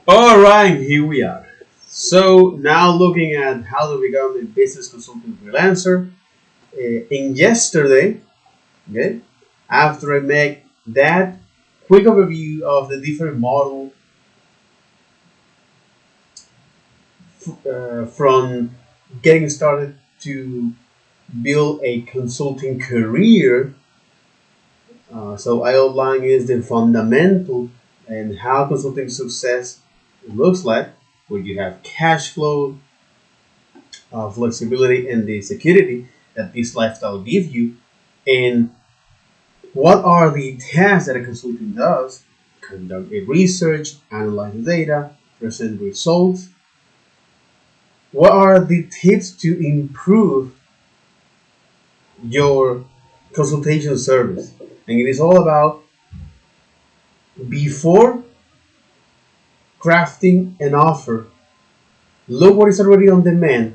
All right, here we are. So now looking at how to become a business consultant freelancer. In yesterday, okay, after I make that quick overview of the different model from getting started to build a consulting career. So I outline is the fundamental and how consulting success looks like, where you have cash flow, flexibility, and the security that this lifestyle gives you. And what are the tasks that a consultant does? Conduct a research, analyze the data, present results. What are the tips to improve your consultation service? And it is all about before crafting an offer, look what is already on demand,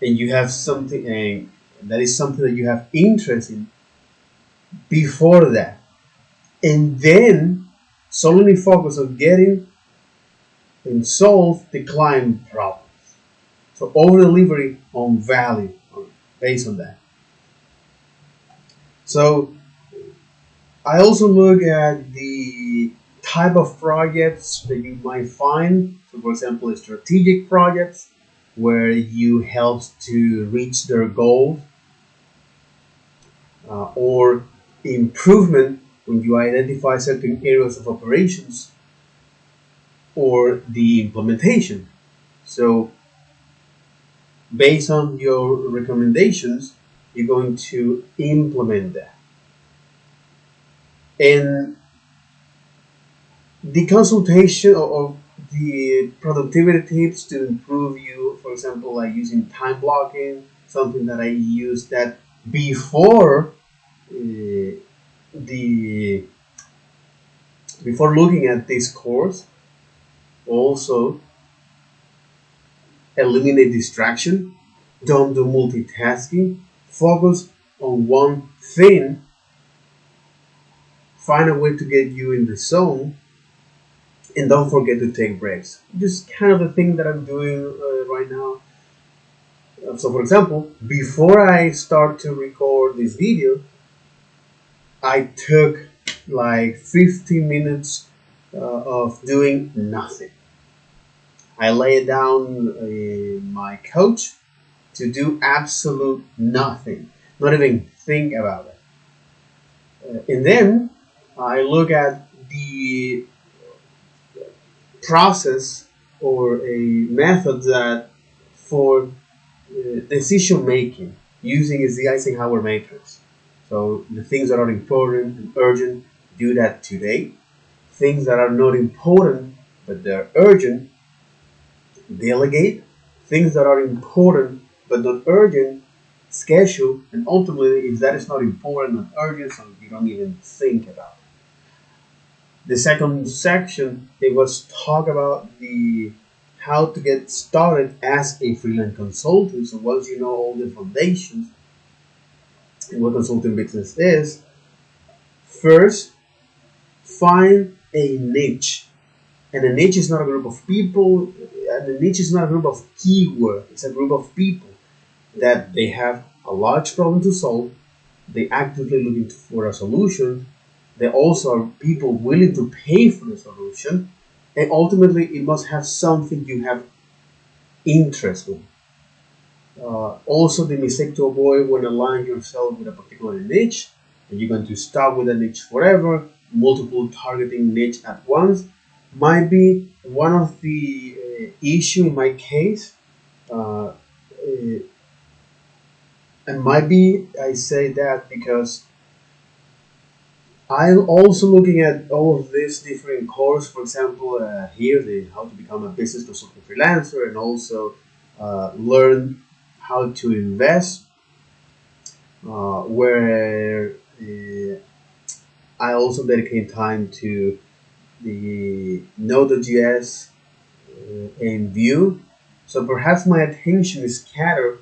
and you have something, and that is something that you have interest in before that, and then solely focus on getting and solve the client problems. So over delivery on value based on that. So I also look at the type of projects that you might find. So for example, strategic projects where you help to reach their goal, or improvement when you identify certain areas of operations, or the implementation. So based on your recommendations, you're going to implement that. And the consultation or the productivity tips to improve you, for example, like using time blocking, something that I use that before the before looking at this course. Also, eliminate distraction, don't do multitasking, focus on one thing, find a way to get you in the zone, and don't forget to take breaks. Just kind of the thing that I'm doing right now. So, for example, before I start to record this video, I took like 15 minutes of doing nothing. I lay down my couch to do absolute nothing, not even think about it. And then I look at the process or a method that for decision making using is the Eisenhower matrix. So the things that are important and urgent, do that today. Things that are not important but they're urgent, delegate. Things that are important but not urgent, schedule. And ultimately, if that is not important and urgent, so you don't even think about it. The second section, it was talk about the how to get started as a freelance consultant. So once you know all the foundations and what consulting business is, first find a niche. And a niche is not a group of people, and a niche is not a group of keywords. It's a group of people that they have a large problem to solve. They actively looking for a solution. They also are people willing to pay for the solution, and ultimately it must have something you have interest in. Also, the mistake to avoid when aligning yourself with a particular niche, and you're going to stop with a niche forever. Multiple targeting niche at once might be one of the issue in my case. Uh, uh, and might be I say that because I'm also looking at all of these different courses. For example, here the how to become a business consultant freelancer, and also learn how to invest. Where I also dedicate time to the Node.js and Vue. So perhaps my attention is scattered,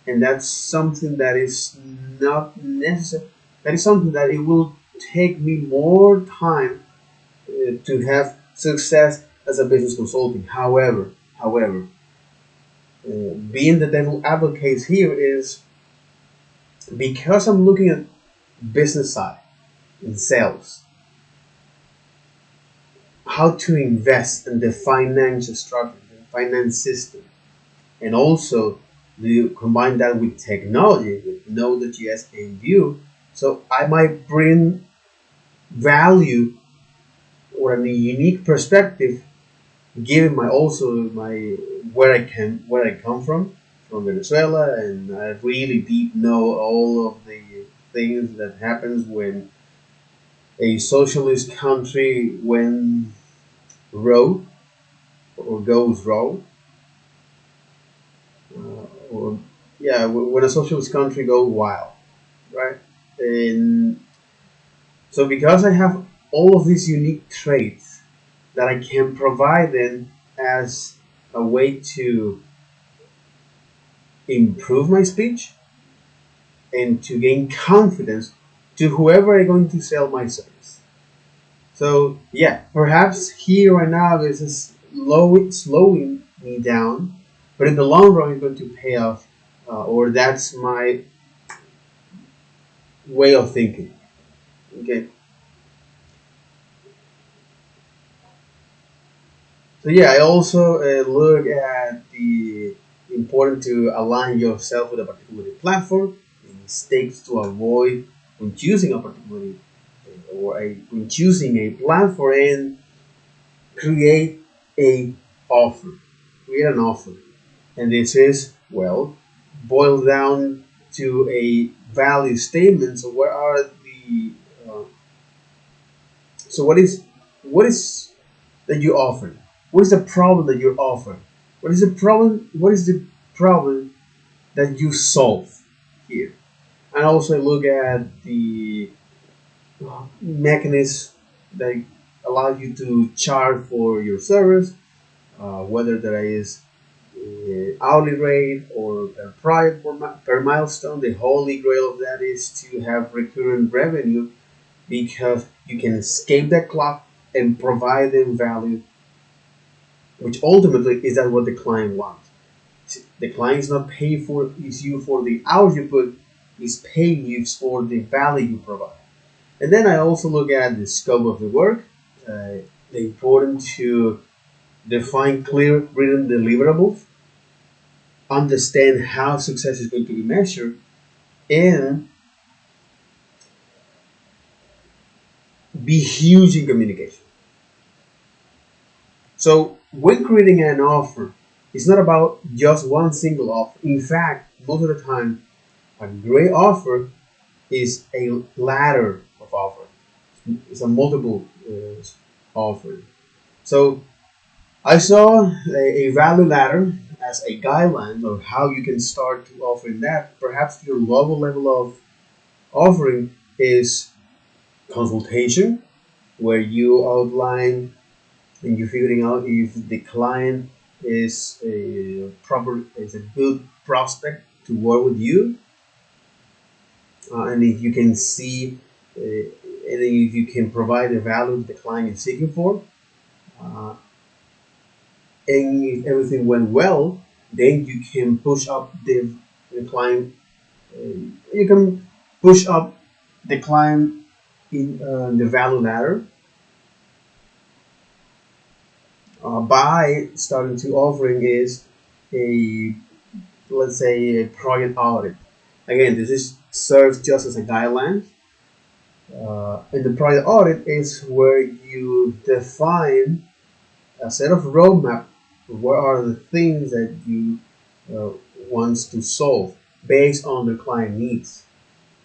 and that's something that is not necessary. That is something that it will take me more time to have success as a business consulting. However, being the devil advocate here is because I'm looking at business side in sales, how to invest in the financial structure, the finance system, and also you combine that with technology, with Node.js and Vue. So I might bring value or a unique perspective, given my also my where I come from Venezuela, and I really deep know all of the things that happens when a socialist country when rogue or goes wrong, or yeah, when a socialist country goes wild, right? And so because I have all of these unique traits that I can provide them as a way to improve my speech and to gain confidence to whoever I'm going to sell my service. So yeah, perhaps here right now this is slowing me down, but in the long run it's going to pay off, or that's my way of thinking. Okay, so yeah, I also look at the important to align yourself with a particular platform, the mistakes to avoid when choosing a particular when choosing a platform, and create a offer, create an offer, and this is well boiled down to a value statement. So what are the so what is that you offer? What is the problem that you're offering? What is the problem? What is the problem that you solve here? And also look at the mechanism that allow you to charge for your service, whether that is hourly rate or per project per milestone. The holy grail of that is to have recurrent revenue because you can escape that clock and provide them value, which ultimately is that what the client wants. The client is not paying for is you for the hours you put, is paying you for the value you provide. And then I also look at the scope of the work, the importance to define clear written deliverables, understand how success is going to be measured, and be huge in communication. So when creating an offer, it's not about just one single offer. In fact, most of the time, a great offer is a ladder of offers. It's a multiple offer. So I saw a value ladder as a guideline of how you can start to offering that. Perhaps your lower level of offering is consultation, where you outline and you're figuring out if the client is a good prospect to work with you, and if you can see and if you can provide the value the client is seeking for, uh, and if everything went well, then you can push up the client. You can push up the client in the value ladder by starting to offering is a, let's say, a project audit. Again, this is serves just as a guideline. And the project audit is where you define a set of roadmap. What are the things that you uh, wants to solve based on the client needs?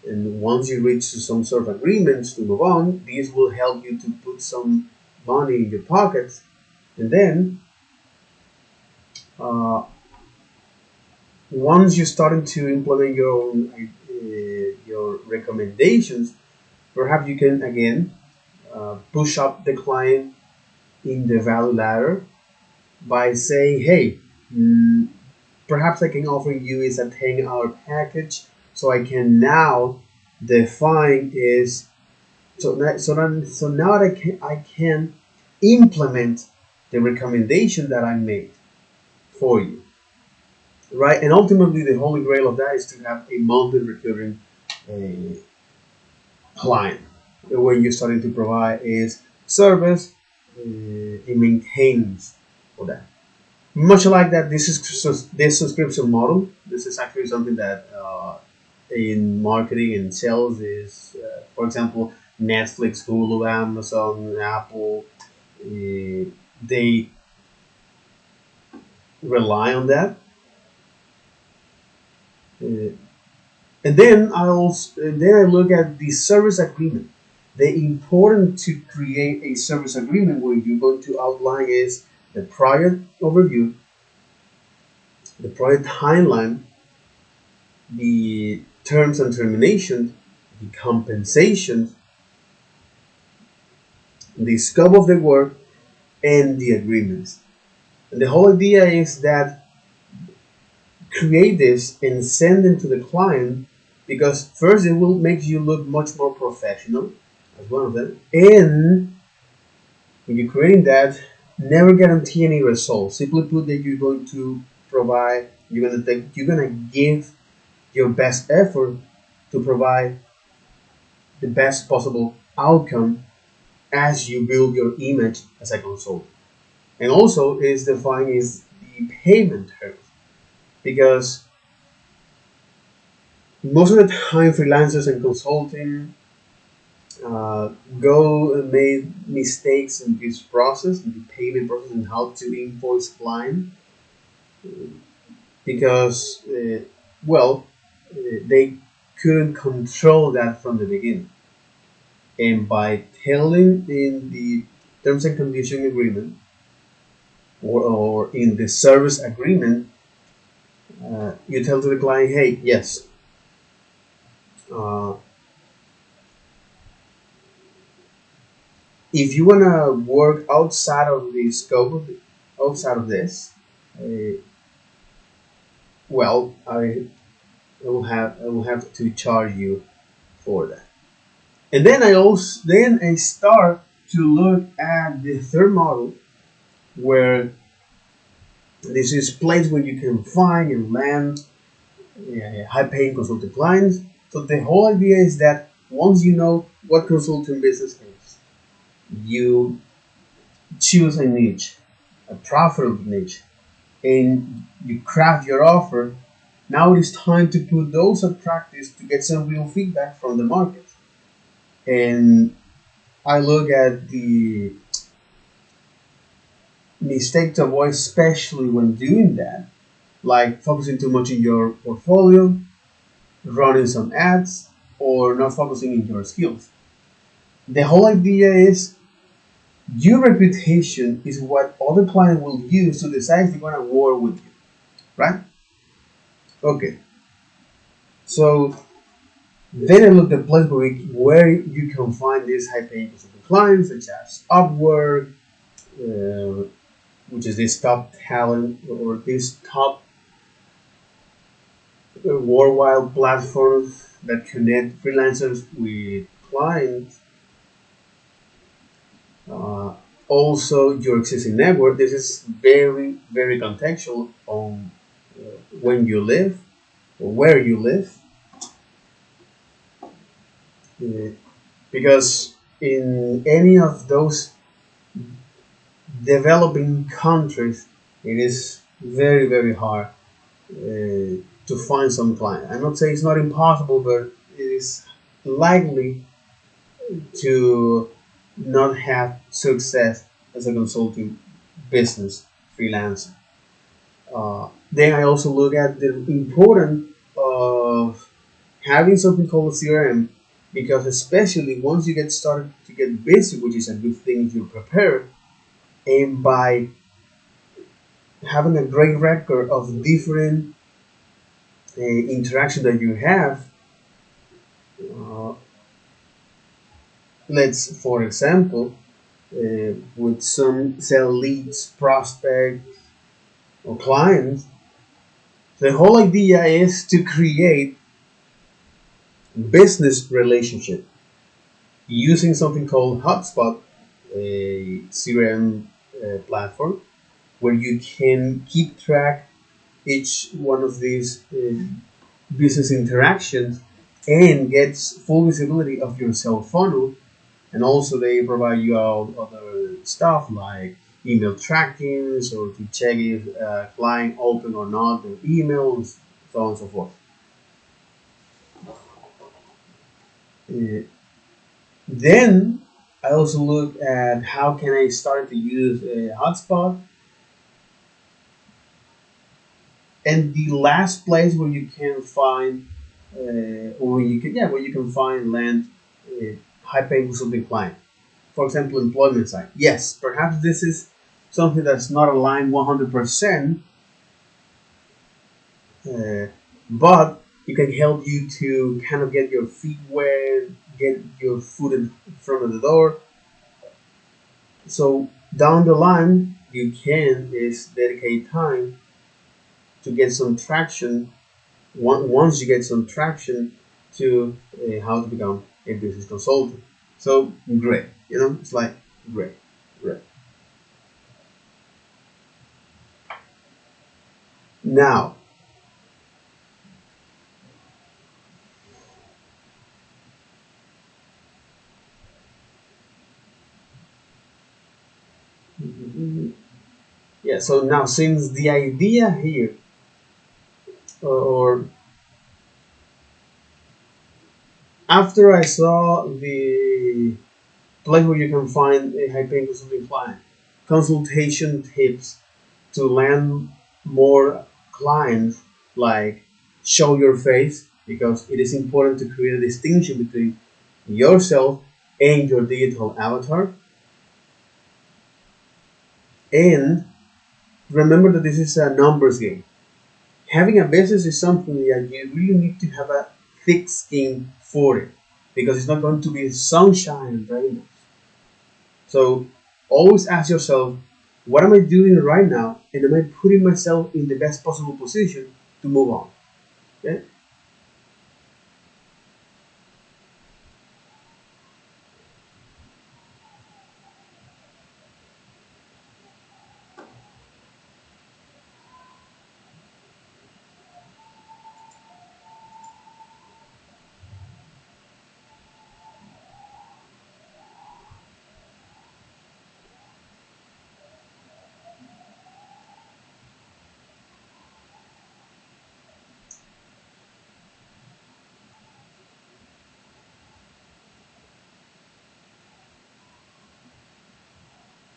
And once you reach some sort of agreements to move on, these will help you to put some money in your pockets. And then uh, once you're starting to implement your own your recommendations, perhaps you can again push up the client in the value ladder by saying, "Hey, mm, perhaps I can offer you is a 10-hour package, so I can now define is so now that I can implement the recommendation that I made for you, right? And ultimately, the holy grail of that is to have a monthly recurring uh, client when you're starting to provide is service and maintenance for that. Much like that, this subscription model. This is actually something that in marketing and sales is, for example, Netflix, Hulu, Amazon, Apple. They rely on that. Uh, And then I look at the service agreement. The important to create a service agreement where you're going to outline is the project overview, the project timeline, the terms and terminations, the compensation, the scope of the work, and the agreements. And the whole idea is that create this and send them to the client because first it will make you look much more professional as one of them, and when you're creating that, never guarantee any results. Simply put, that you're going to provide, you're gonna give your best effort to provide the best possible outcome as you build your image as a consultant. And also is defined is the payment terms because most of the time freelancers and consulting go and made mistakes in this process, in the payment process, and how to invoice client because, they couldn't control that from the beginning. And by telling in the terms and condition agreement or in the service agreement, you tell to the client, hey, yes, uh, if you wanna work outside of the scope of outside of this, uh, well, I will have to charge you for that. And then I start to look at the third model where this is place where you can find and land high paying consulting clients. So the whole idea is that once you know what consulting business is, you choose a niche, a profitable niche, and you craft your offer. Now it is time to put those at practice to get some real feedback from the market. And I look at the mistake to avoid, especially when doing that, like focusing too much in your portfolio, running some ads, or not focusing in your skills. The whole idea is your reputation is what other client will use to decide if they're gonna work with you, right? Okay, so then I looked at place where you can find these high-paying consulting clients, such as Upwork, uh, which is this top talent or this top worldwide platform that connect freelancers with clients. Uh, Also, your existing network. This is very, very contextual on when you live or where you live, uh, because in any of those developing countries, it is very, very hard to find some client. I'm not saying it's not impossible, but it is likely to not have success as a consulting business freelancer. Then I also look at the importance of having something called a CRM because especially once you get started to get busy, which is a good thing if you're prepared, and by having a great record of different interaction that you have, uh, let's for example, with some sell leads, prospects, or clients, the whole idea is to create business relationship using something called HubSpot, a CRM platform where you can keep track each one of these business interactions and gets full visibility of your sales funnel. And also they provide you all other stuff like email trackings or to check if a client open or not their emails, so on and so forth. Uh, then I also look at how can I start to use a hotspot. And the last place where you can find, or where you can find land high paying consulting client. For example, employment side. Yes, perhaps this is something that's not aligned 100%, uh, but it can help you to kind of get your feet wet, get your foot in front of the door. So down the line, you can is dedicate time to get some traction. Once you get some traction to how to become a business consultant. So great, it's like great, great. Now, yeah. So now, since the idea here, or after I saw the place where you can find a high-paying consulting client, consultation tips to land more clients, like show your face, because it is important to create a distinction between yourself and your digital avatar. And remember that this is a numbers game. Having a business is something that you really need to have a thick skin for it, because it's not going to be sunshine and rainbows. So always ask yourself, what am I doing right now, and am I putting myself in the best possible position to move on? Okay?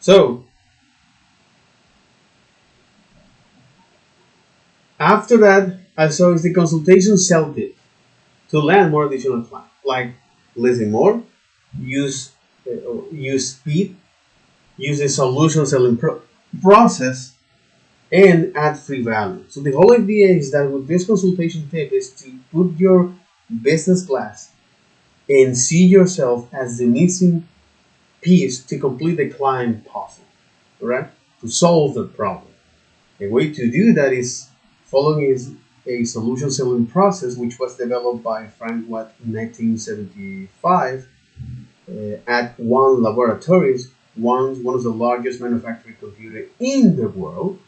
So after that, I saw is the consultation sell tip to land more additional clients, like listen more, use use speed, use the solution selling process, and add free value. So the whole idea is that with this consultation tip is to put your business class and see yourself as the missing piece to complete the client puzzle, right? To solve the problem. A way to do that is following is a solution selling process which was developed by Frank Watt in 1975 at One Laboratories, one of the largest manufacturing computer in the world.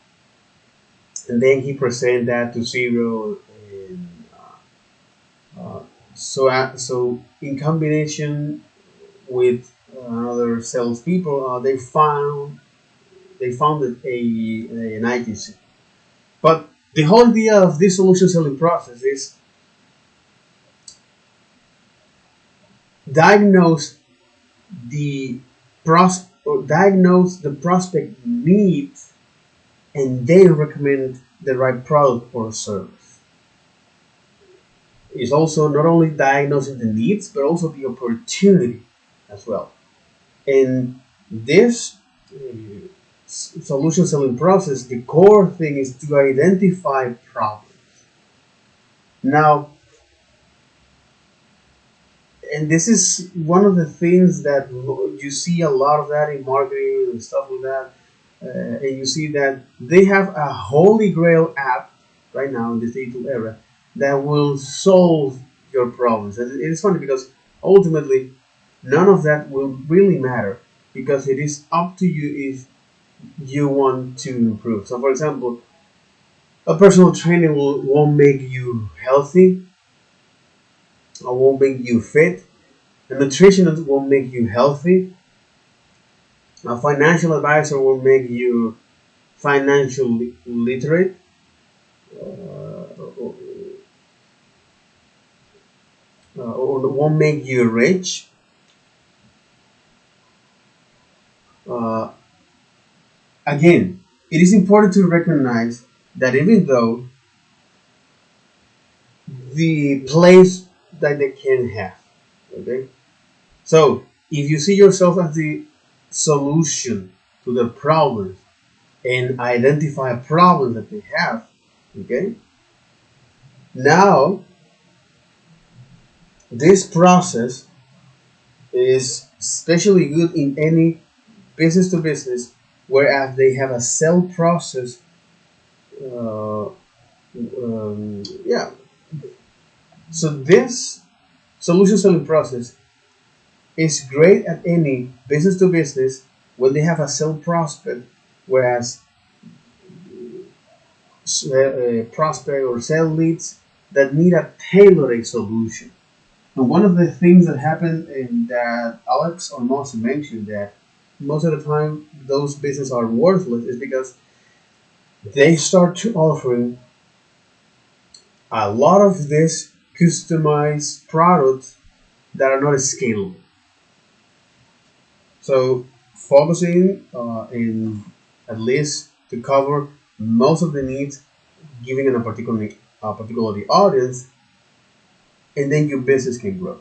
And then he presented that to Zero, and so in combination with other salespeople, they founded an agency. But the whole idea of this solution selling process is diagnose the diagnose the prospect needs and then recommend the right product or service. It's also not only diagnosing the needs but also the opportunity as well. And this solution selling process, the core thing is to identify problems. Now, and this is one of the things that you see a lot of that in marketing and stuff like that. And you see that they have a holy grail app right now in this digital era that will solve your problems. And it's funny because ultimately none of that will really matter, because it is up to you if you want to improve. So, for example, a personal trainer won't make you healthy or won't make you fit. A nutritionist won't make you healthy. A financial advisor will make you financially literate. Or won't make you rich. Uh, Again, it is important to recognize that even though the place that they can have, okay. So if you see yourself as the solution to the problems and identify problems that they have, okay. Now this process is especially good in any business to business, whereas they have a sell process. Uh, yeah. So this solution selling process is great at any business to business when they have a sell prospect, whereas prospect or sell leads that need a tailored solution. And one of the things that happened and that Alex or Moss mentioned, that most of the time those businesses are worthless, is because they start to offering a lot of these customized products that are not scalable. So focusing in at least to cover most of the needs given in a particular audience, and then your business can grow.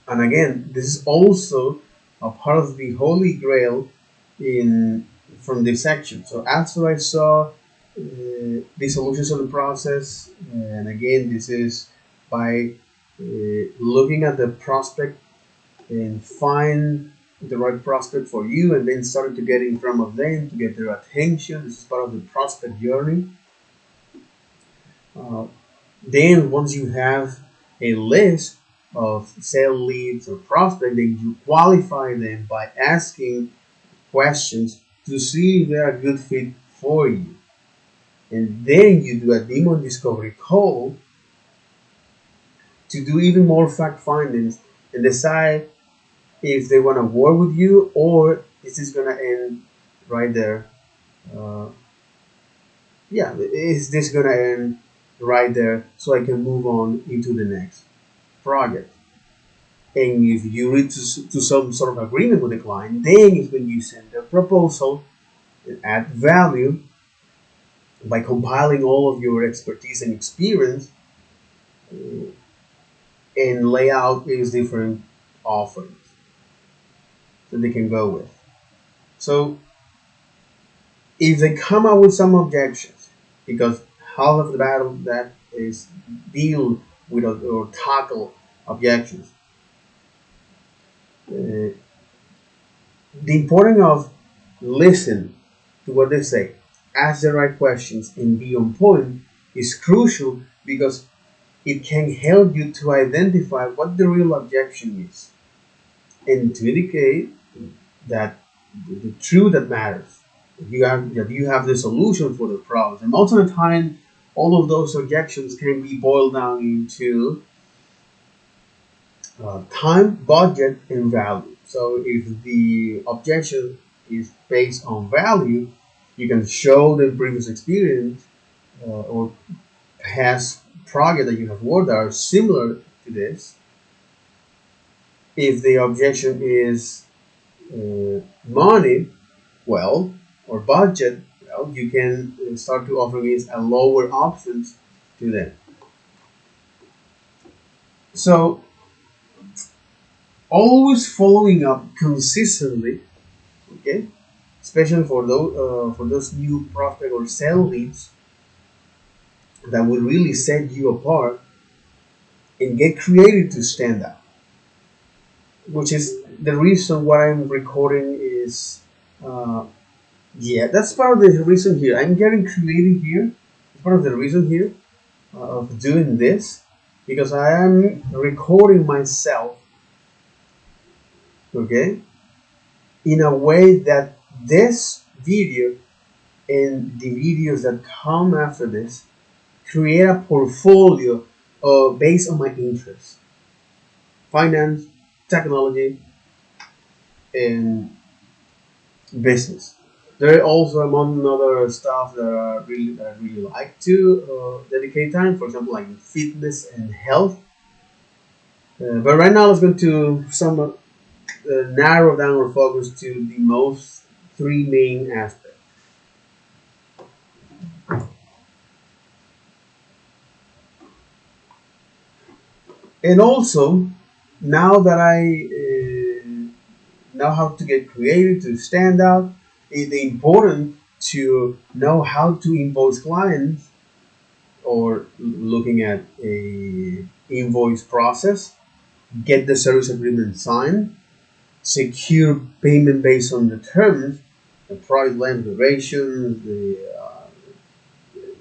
And again, this is also a part of the holy grail in from this section. So after I saw the solutions on the process, and again, this is by looking at the prospect and find the right prospect for you, and then starting to get in front of them to get their attention. This is part of the prospect journey. Uh, then once you have a list of sale leads or prospects, then you qualify them by asking questions to see if they're a good fit for you. And then you do a demo discovery call to do even more fact findings and decide if they want to work with you or is this going to end right there. Uh, yeah, is this going to end right there so I can move on into the next project? And if you reach to some sort of agreement with the client, then is when you send a proposal and add value by compiling all of your expertise and experience and lay out these different offerings that they can go with. So if they come up with some objections, because half of the battle that is deal with or tackle objections, uh, the importance of listen to what they say, ask the right questions, and be on point is crucial because it can help you to identify what the real objection is and to indicate that the truth that matters. That you have the solution for the problem. And most of the time, all of those objections can be boiled down into time, budget, and value. So if the objection is based on value, you can show the previous experience or past project that you have worked that are similar to this. If the objection is money, well, or budget, well, you can start to offer these a lower options to them. So always following up consistently, okay, especially for those new prospect or sale leads that will really set you apart and get creative to stand out. Which is the reason why I'm recording is, yeah, that's part of the reason here. I'm getting creative here. It's part of the reason here of doing this because I am recording myself, okay, in a way that this video and the videos that come after this create a portfolio based on my interests: finance, technology, and business. There are also among other stuff that I really like to dedicate time. For example, like fitness and health. But right now, let's go to some narrow down our focus to the most three main aspects. And also, now that I know how to get creative to stand out, it's important to know how to invoice clients or looking at a invoice process, get the service agreement signed, secure payment based on the terms, the product length, duration,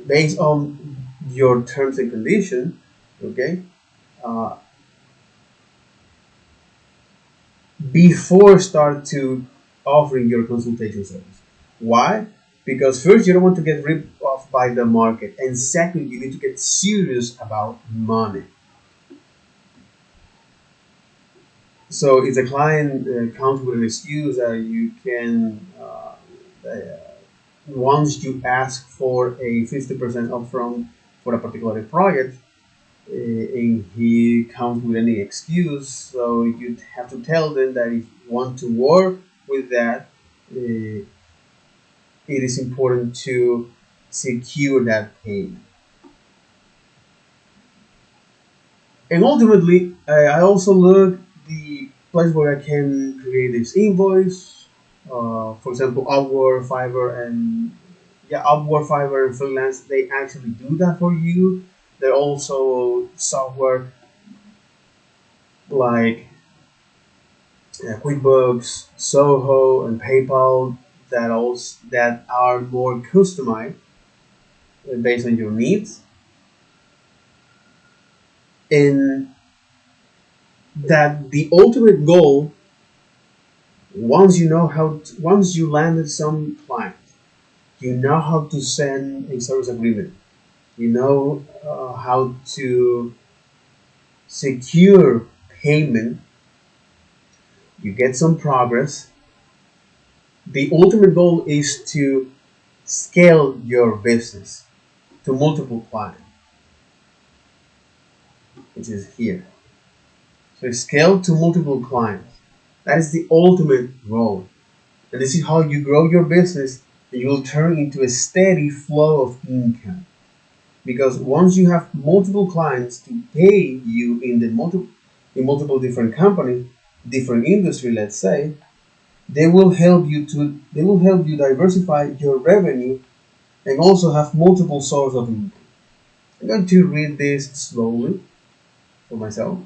based on your terms and conditions. Okay, uh, before start to offering your consultation service. Why? Because first you don't want to get ripped off by the market, and second you need to get serious about money. So if the client comes with an excuse that you can, once you ask for a 50% upfront for a particular project, and he comes with any excuse, so you have to tell them that if you want to work with that, it is important to secure that payment. And ultimately, I also look the place where I can create this invoice. For example, Upwork, Fiverr, and yeah, Upwork, Fiverr, and freelance. They actually do that for you. There are also software like QuickBooks, Soho, and PayPal that are more customized based on your needs, and that the ultimate goal, once you landed some clients, you know how to send a service agreement, you know how to secure payment, you get some progress. The ultimate goal is to scale your business to multiple clients, which is here. So scale to multiple clients. That is the ultimate goal. And this is how you grow your business, and you will turn into a steady flow of income. Because once you have multiple clients to pay you in multiple different companies, different industry, let's say, they will help you diversify your revenue and also have multiple sources of income. I'm going to read this slowly for myself.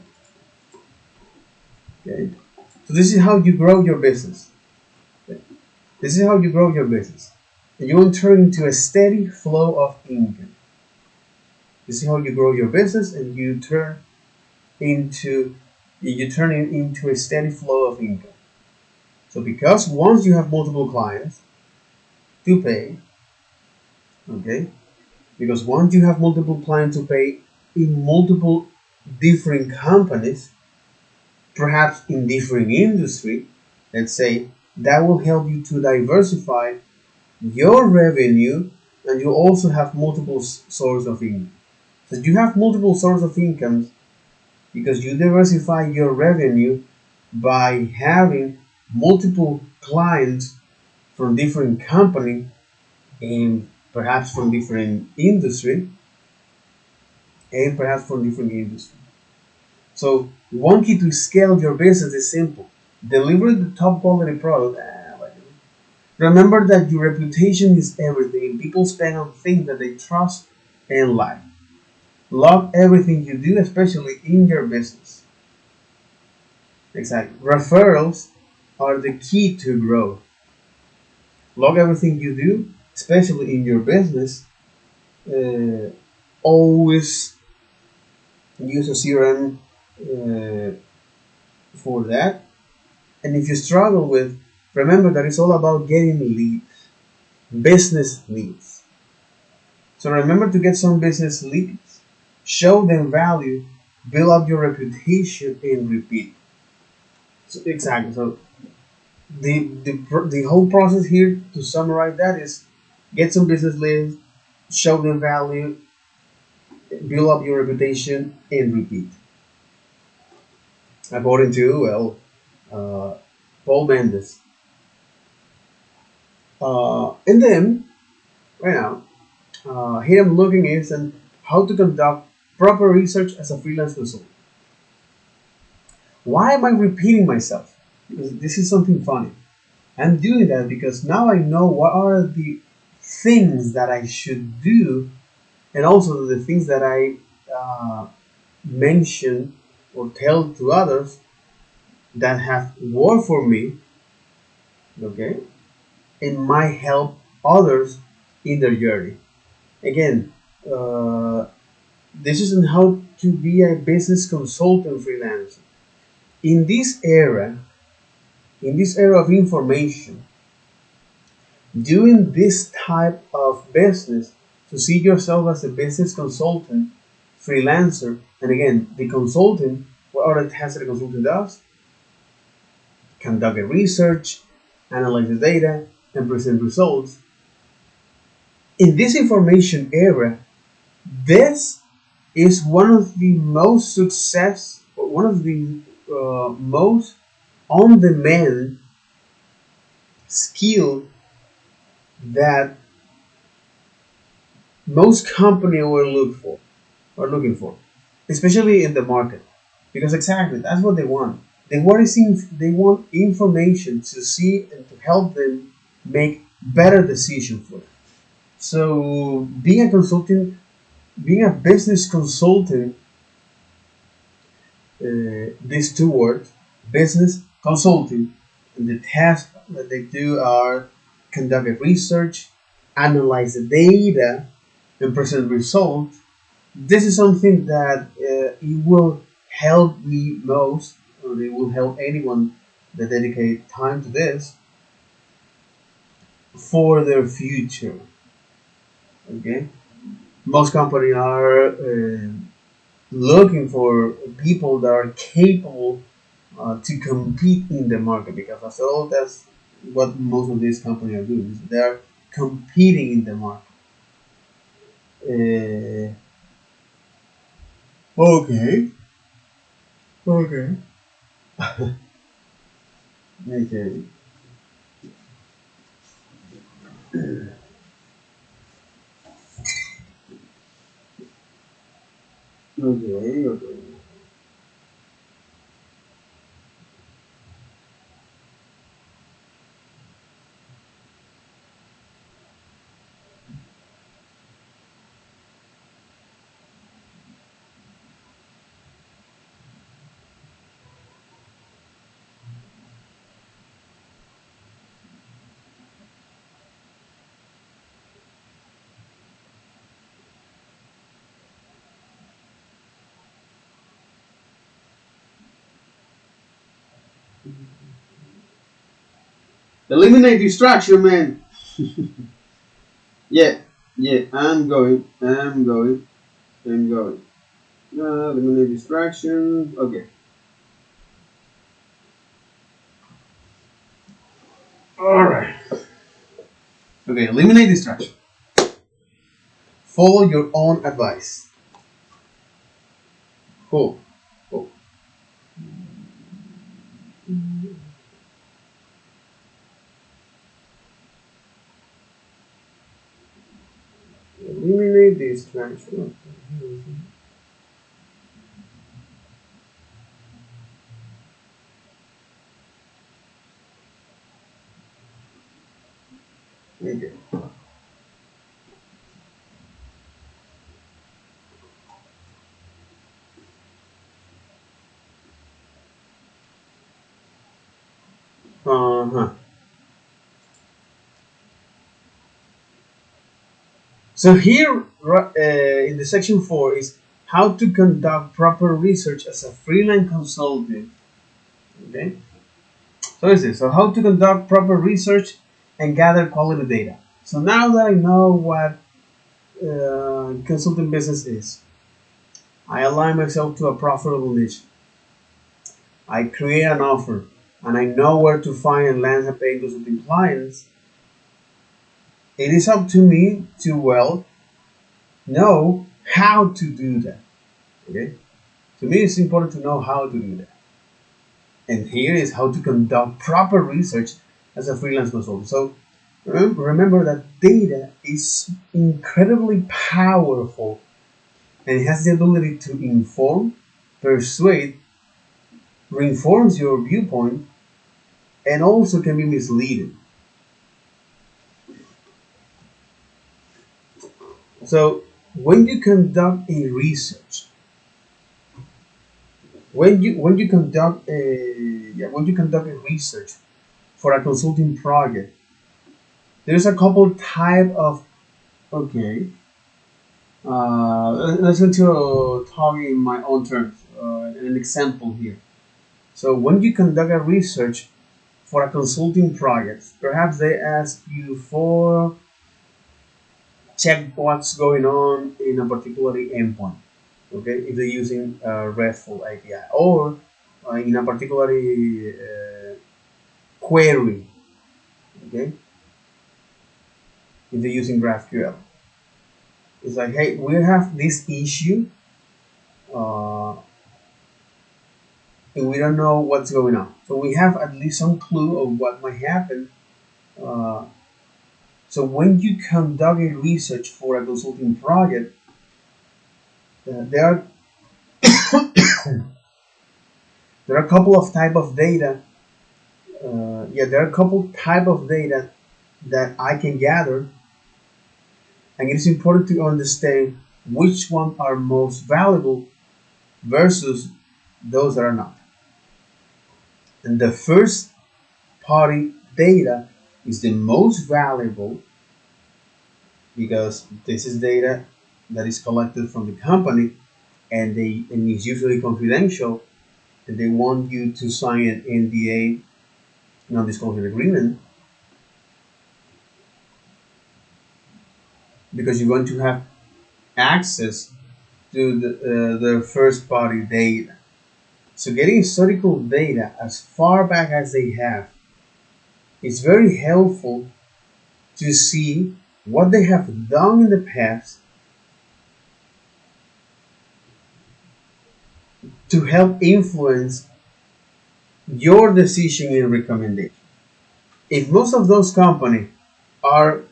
Okay. So this is how you grow your business. Okay. This is how you grow your business. And you will turn into a steady flow of income. This is how you grow your business, and into you turn it into a steady flow of income. So because once you have multiple clients to pay, okay, because once you have multiple clients to pay in multiple different companies, perhaps in different industry, let's say, that will help you to diversify your revenue, and you also have multiple sources of income. So you have multiple sources of income because you diversify your revenue by having multiple clients from different company and perhaps from different industry and perhaps from different industry. So one key to scale your business is simple. Deliver the top quality product. Remember that your reputation is everything. People spend on things that they trust and like. Log everything you do, especially in your business. Exactly. Referrals are the key to growth. Log everything you do, especially in your business. Uh, Always use a CRM for that. And if you struggle with Remember that it's all about getting leads, business leads. So remember to get some business leads, show them value, build up your reputation, and repeat. So, exactly. So the whole process here to summarize that is get some business leads, show them value, build up your reputation, and repeat. According to uh, Paul Mendes. And then right now, here I'm looking is and how to conduct proper research as a freelance consultant. Why am I repeating myself? Because this is something funny. I'm doing that because now I know what are the things that I should do, and also the things that I mention or tell to others that have worked for me, okay, and might help others in their journey. Again, uh, this isn't how to be a business consultant freelancer. In this era, in this era of information, doing this type of business to see yourself as a business consultant, freelancer, and again, the consultant, what are the tasks that a consultant does? Conduct a research, analyze the data, and present results. In this information era, this is one of the most success, one of the most on-demand skill that most company will look for or looking for, especially in the market, because exactly that's what they want. They want information to see and to help them make better decisions for them. So being a consultant, being a business consultant, these two words, business consulting, and the tasks that they do are conduct a research, analyze the data, and present results. This is something that it will help me most, or it will help anyone that dedicate time to this for their future. Okay, most companies are looking for people that are capable to compete in the market because after all, that's what most of these companies are doing. Is they're competing in the market. Uh, okay, okay, okay. Okay, okay. Eliminate distraction, man. Yeah, yeah. I'm going. I'm going. I'm going. Eliminate distraction. Okay. All right. Okay. Eliminate distraction. Follow your own advice. Cool. Cool. Eliminate distraction. Okay. Uh huh. So here in the section 4 is how to conduct proper research as a freelance consultant. Okay. So is this. So how to conduct proper research and gather quality data. So now that I know what consulting business is, I align myself to a profitable niche. I create an offer, and I know where to find and land and pay consulting clients. It is up to me to know how to do that. Okay, to me it's important to know how to do that. And here is how to conduct proper research as a freelance consultant. So remember that data is incredibly powerful and it has the ability to inform, persuade, reinforce your viewpoint, and also can be misleading. So when you conduct a research, when you conduct a research for a consulting project, there's a couple type of okay. Let's go to talk in my own terms. An example here. So when you conduct a research for a consulting project, perhaps they ask you for check what's going on in a particular endpoint. Okay, if they're using a RESTful API or in a particular query. Okay, if they're using GraphQL, it's like, hey, we have this issue. Uh, and we don't know what's going on. So we have at least some clue of what might happen. Uh, so when you conduct a research for a consulting project, there are there are a couple of type of data. There are a couple type of data that I can gather, and it is important to understand which one are most valuable versus those that are not. And the first party data is the most valuable because this is data that is collected from the company and is usually confidential and they want you to sign an NDA, non-disclosure agreement, because you're going to have access to the first party data. So getting historical data as far back as they have is very helpful to see what they have done in the past to help influence your decision and recommendation. If most of those companies are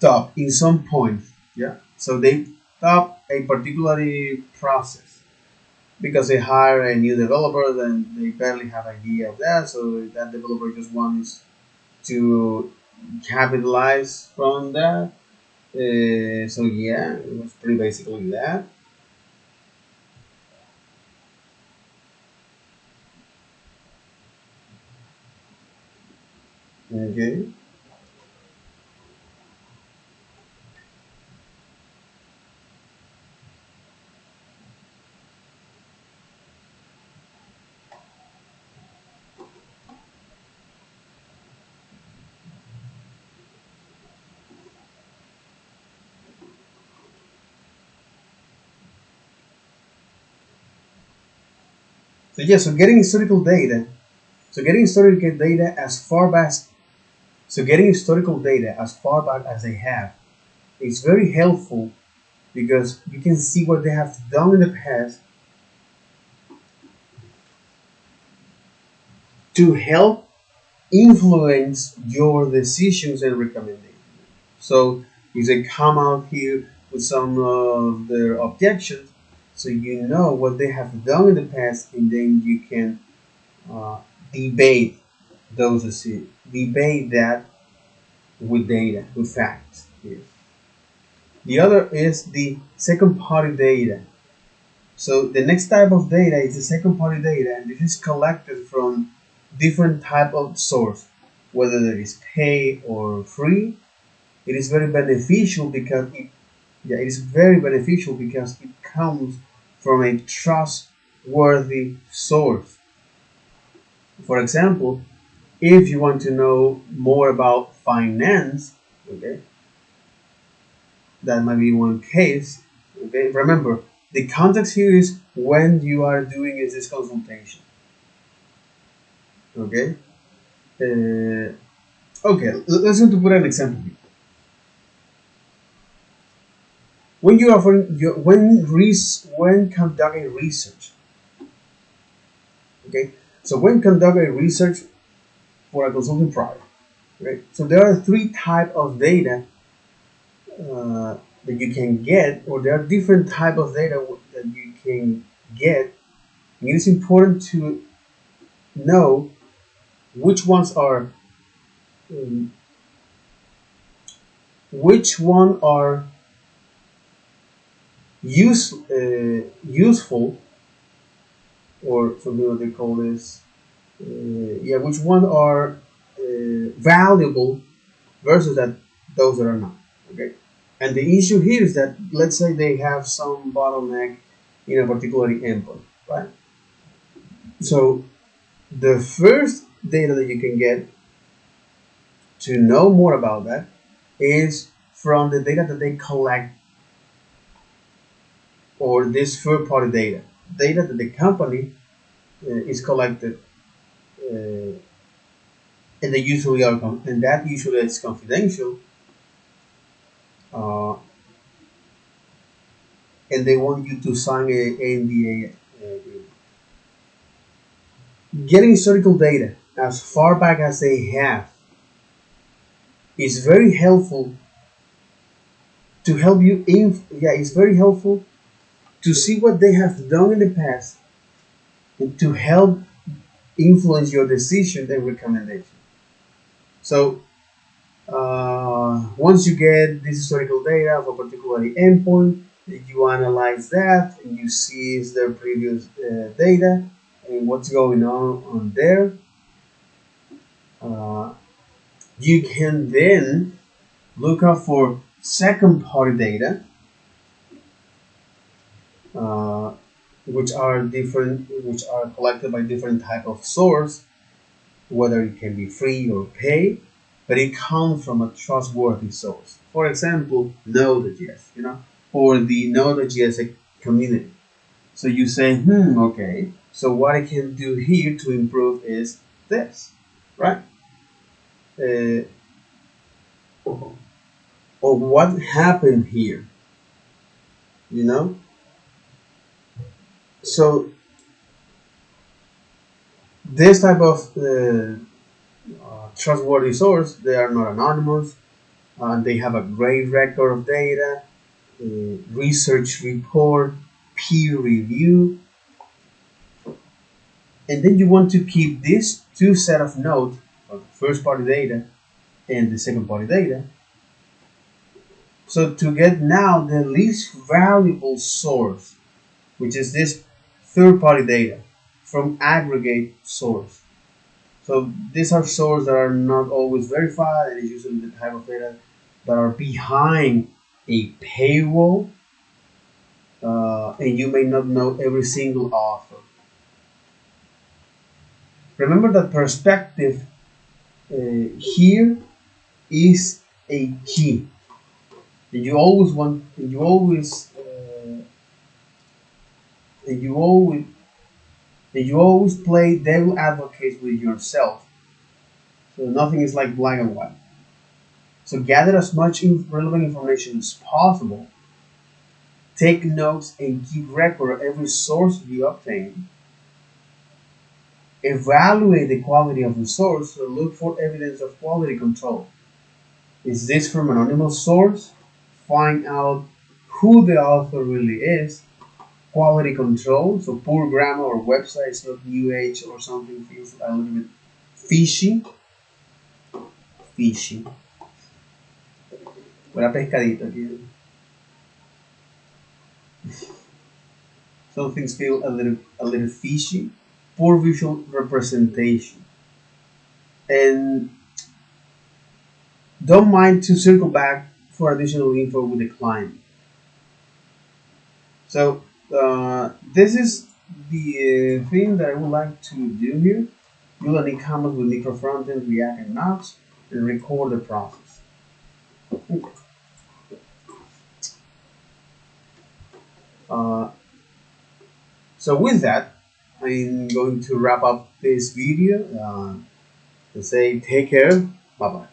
top in some point, yeah, so they top a particular process because they hire a new developer, then they barely have idea of that, so that developer just wants to capitalize from that. So yeah, it was pretty basically that. Okay. So yeah, so getting historical data. So getting historical data as far back. So getting historical data as far back as they have is very helpful because you can see what they have done in the past to help influence your decisions and recommendations. So if they come out here with some of their objections, so you know what they have done in the past, and then you can uh, debate those decisions, debate that with data, with facts. Here. The other is the second party data. So the next type of data is the second party data, and this is collected from different type of source, whether it is pay or free. It is very beneficial because it is very beneficial because it comes from a trustworthy source. For example, if you want to know more about finance, okay, that might be one case. Okay, remember the context here is when you are doing is this consultation. Okay, uh, okay. Let's going to put an example here. When you are when conducting research, okay. So when conducting research for a consulting project, right? So there are three type of data that you can get, or there are different type of data that you can get. And it is important to know which ones are um, which one are useful, or something what they call this. Yeah, which one are valuable versus that those that are not. Okay, and the issue here is that let's say they have some bottleneck in a particular endpoint, right? So the first data that you can get to know more about that is from the data that they collect, or this third party data that the company is collected, and they usually are and that usually is confidential, uh, and they want you to sign a NDA. Getting historical data as far back as they have is very helpful to help you yeah, it's very helpful to see what they have done in the past and to help influence your decision and recommendation. So once you get this historical data of a particular endpoint, you analyze that and you see is their previous data and what's going on there. Uh, you can then look up for second party data, uh, which are collected by different type of source, whether it can be free or pay, but it comes from a trustworthy source. For example, Node.js, or the Node.js community. So you say, okay, so what I can do here to improve is this, right? Uh, or what happened here, you know? So this type of trustworthy source, they are not anonymous, they have a great record of data, research report, peer review, and then you want to keep these two set of notes of the first party data and the second party data. So to get now the least valuable source, which is this third party data from aggregate source. So these are sources that are not always verified, and it's usually the type of data that are behind a paywall, and you may not know every single author. Remember that perspective here is a key. And you always want, and you always play devil advocate with yourself. So nothing is like black and white. So gather as much relevant information as possible. Take notes and keep record of every source you obtain. Evaluate the quality of the source, so look for evidence of quality control. Is this from an anonymous source? Find out who the author really is. Quality control, so poor grammar or websites not new age or something feels a little bit fishy. Fishy. Buena pescadito aquí. Some things feel a little fishy. Poor visual representation. And don't mind to circle back for additional info with the client. So this is the thing that I would like to do here. build an e-commerce with micro frontend, React, and Node, and record the process. Okay. Uh, so with that, I'm going to wrap up this video and say take care. Bye bye.